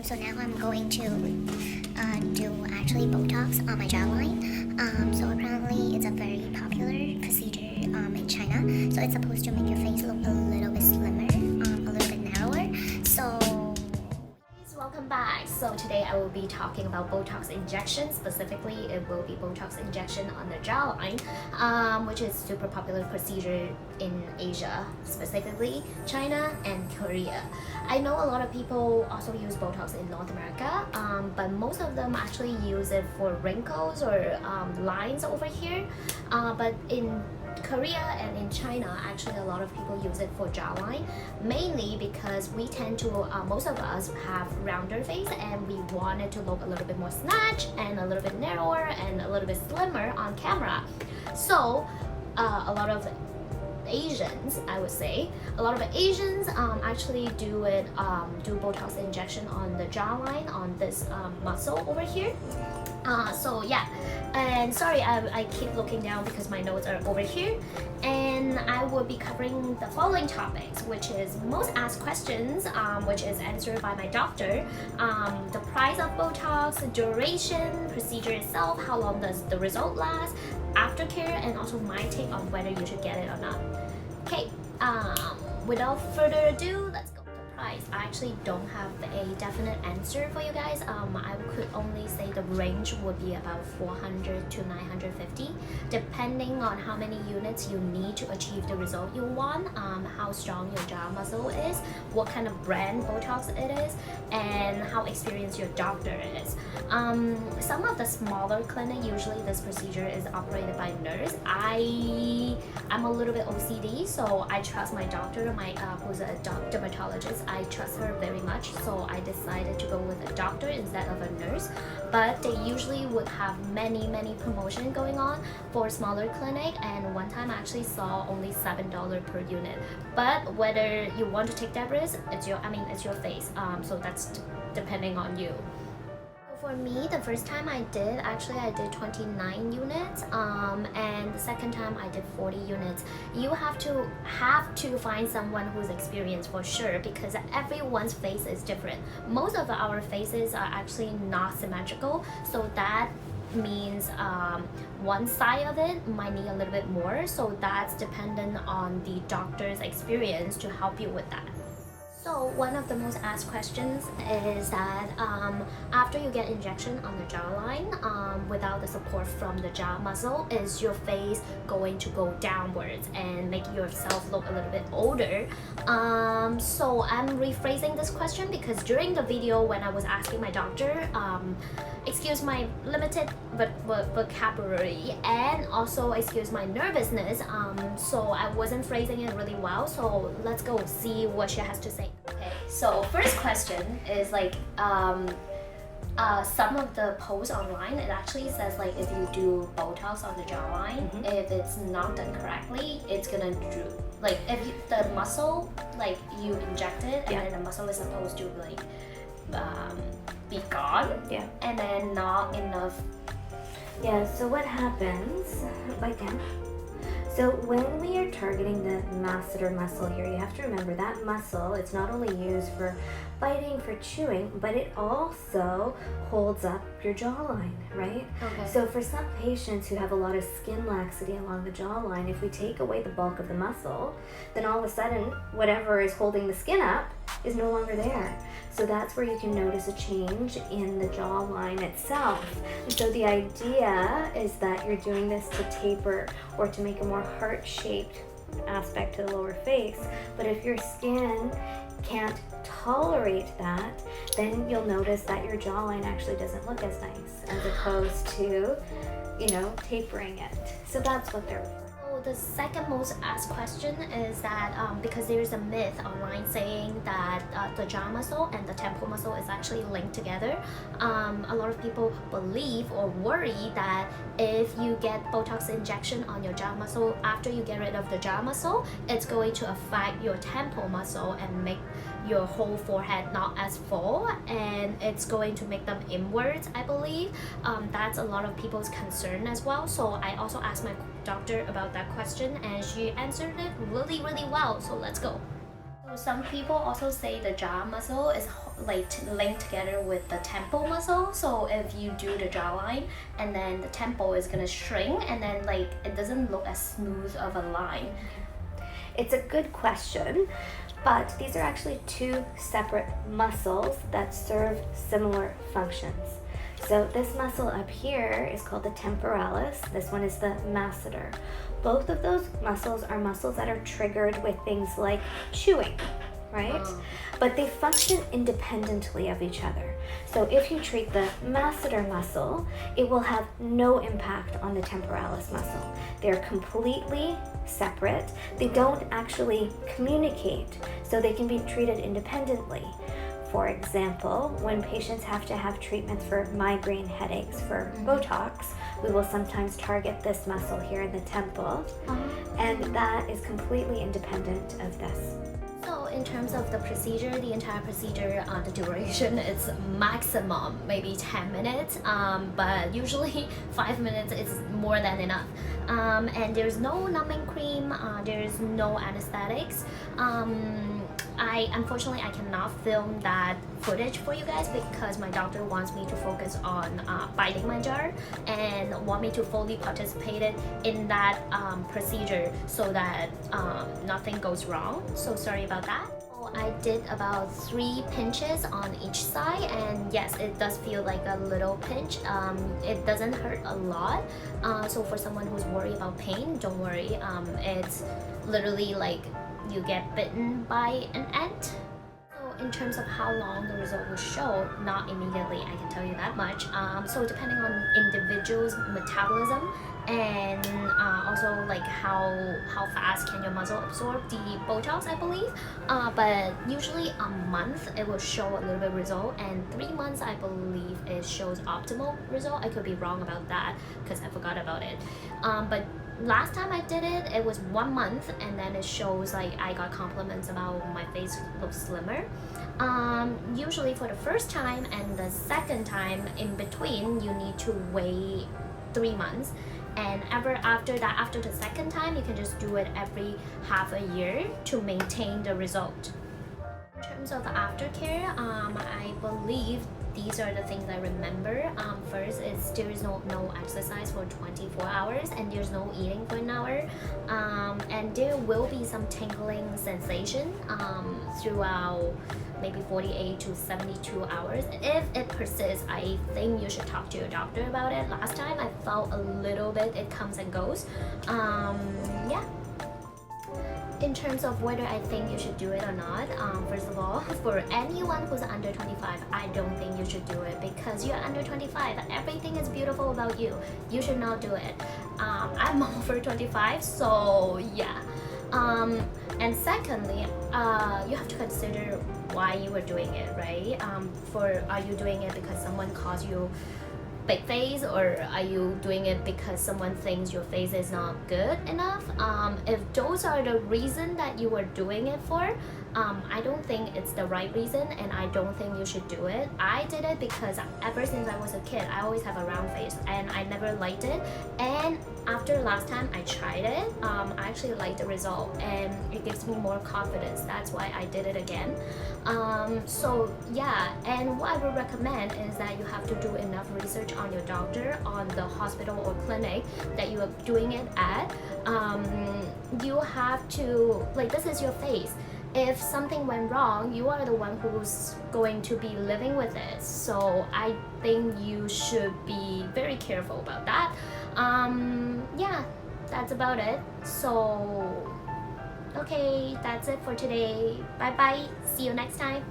So now I'm going to do actually Botox on my jawline. So apparently it's a very popular procedure in China. So it's supposed to make your face look a little bit slimmer, a little bit narrower. So welcome back. So today I will be talking about Botox injection. Specifically, it will be Botox injection on the jawline, which is super popular procedure in Asia, specifically China and Korea. I know a lot of people also use Botox in North America, but most of them actually use it for wrinkles or lines over here. But in Korea and in China, actually a lot of people use it for jawline, mainly because we tend to, most of us have rounder face and we want it to look a little bit more snatched and a little bit narrower and a little bit slimmer on camera. So a lot of Asians, I would say, a lot of Asians actually do Botox injection on the jawline, on this muscle over here. So yeah, and sorry, I keep looking down because my notes are over here, and I will be covering the following topics, which is most asked questions, which is answered by my doctor, the price of Botox, duration, procedure itself, how long does the result last, aftercare, and also my take on whether you should get it or not. Okay, without further ado, let's go. Price. I actually don't have a definite answer for you guys. I could only say the range would be about 400 to 950, depending on how many units you need to achieve the result you want, how strong your jaw muscle is, what kind of brand Botox it is, and how experienced your doctor is. Some of the smaller clinic, usually this procedure is operated by nurse. I'm a little bit OCD, so I trust my doctor, who's a dermatologist. I trust her very much, so I decided to go with a doctor instead of a nurse. But they usually would have many promotion going on for smaller clinic, and one time I actually saw only $7 per unit. But whether you want to take that risk, it's your face. So that's depending on you. For me, the first time I did 29 units, and the second time I did 40 units. You have to find someone who's experienced for sure, because everyone's face is different. Most of our faces are actually not symmetrical, so that means one side of it might need a little bit more, so that's dependent on the doctor's experience to help you with that. So one of the most asked questions is that after you get injection on the jawline, without the support from the jaw muscle, is your face going to go downwards and make yourself look a little bit older? So I'm rephrasing this question because during the video when I was asking my doctor, excuse my limited vocabulary and also excuse my nervousness, so I wasn't phrasing it really well, so let's go see what she has to say. Okay, so first question is like some of the posts online, it actually says like if you do Botox on the jawline, if it's not done correctly, it's gonna droop. Like if the muscle, like you inject it and then the muscle is supposed to like be gone, and then not enough. Yeah, so what happens, so when we are targeting the masseter muscle here, you have to remember that muscle, it's not only used for biting, for chewing, but it also holds up your jawline, right? Okay. So for some patients who have a lot of skin laxity along the jawline, if we take away the bulk of the muscle, then all of a sudden, whatever is holding the skin up is no longer there. So that's where you can notice a change in the jawline itself. And so the idea is that you're doing this to taper or to make a more heart-shaped aspect to the lower face. But if your skin can't tolerate that, then you'll notice that your jawline actually doesn't look as nice as opposed to, tapering it. So that's what they're referring. The second most asked question is that because there's a myth online saying that the jaw muscle and the temple muscle is actually linked together. A lot of people believe or worry that if you get Botox injection on your jaw muscle, after you get rid of the jaw muscle, it's going to affect your temple muscle and make your whole forehead not as full, and it's going to make them inwards, I believe. That's a lot of people's concern as well. So I also asked my doctor about that question and she answered it really well. So let's go. some people also say the jaw muscle is like linked together with the temple muscle. So if you do the jawline and then the temple is gonna shrink and then like it doesn't look as smooth of a line. It's a good question, but these are actually two separate muscles that serve similar functions. So this muscle up here is called the temporalis. This one is the masseter. Both of those muscles are muscles that are triggered with things like chewing, right? But they function independently of each other. So if you treat the masseter muscle, it will have no impact on the temporalis muscle. They're completely separate. They don't actually communicate, so they can be treated independently. For example, when patients have to have treatments for migraine headaches for Botox, we will sometimes target this muscle here in the temple, and that is completely independent of this. So in terms of the procedure, the entire procedure, the duration is maximum maybe 10 minutes, but usually 5 minutes is more than enough. And there's no numbing cream, there's no anesthetics. Unfortunately I cannot film that footage for you guys because my doctor wants me to focus on biting my jaw and want me to fully participate in that procedure so that nothing goes wrong. So sorry about that. I did about 3 pinches on each side, and yes, it does feel like a little pinch. It doesn't hurt a lot, so for someone who's worried about pain, don't worry. It's literally like you get bitten by an ant. So in terms of how long the result will show, not immediately, I can tell you that much. So depending on individual's metabolism and also like how fast can your muscle absorb the Botox, I believe. But usually a month it will show a little bit result, and 3 months I believe it shows optimal result. I could be wrong about that because I forgot about it. But last time I did it, it was 1 month, and then it shows like I got compliments about my face looks slimmer. Usually for the first time and the second time in between, you need to wait 3 months. And after that, after the second time, you can just do it every half a year to maintain the result. In terms of aftercare, I believe these are the things I remember. First is there is no exercise for 24 hours, and there's no eating for an hour. And there will be some tingling sensation throughout maybe 48 to 72 hours. If it persists, I think you should talk to your doctor about it. Last time I felt a little bit, it comes and goes. Yeah. In terms of whether I think you should do it or not, first of all, for anyone who's under 25, I don't think you should do it because you're under 25. Everything is beautiful about you. You should not do it. I'm over 25, so yeah. And secondly, you have to consider why you were doing it, right? Are you doing it because someone caused you big face, or are you doing it because someone thinks your face is not good enough? If those are the reason that you were doing it for, I don't think it's the right reason, and I don't think you should do it. I did it because ever since I was a kid, I always have a round face and I never liked it. And after last time I tried it, I actually liked the result and it gives me more confidence. That's why I did it again. So yeah, and what I would recommend is that you have to do enough research on your doctor, on the hospital or clinic that you are doing it at. You have to, like, this is your face. If something went wrong, you are the one who's going to be living with it. So I think you should be very careful about that. Yeah, that's about it. So okay, that's it for today. Bye bye. See you next time.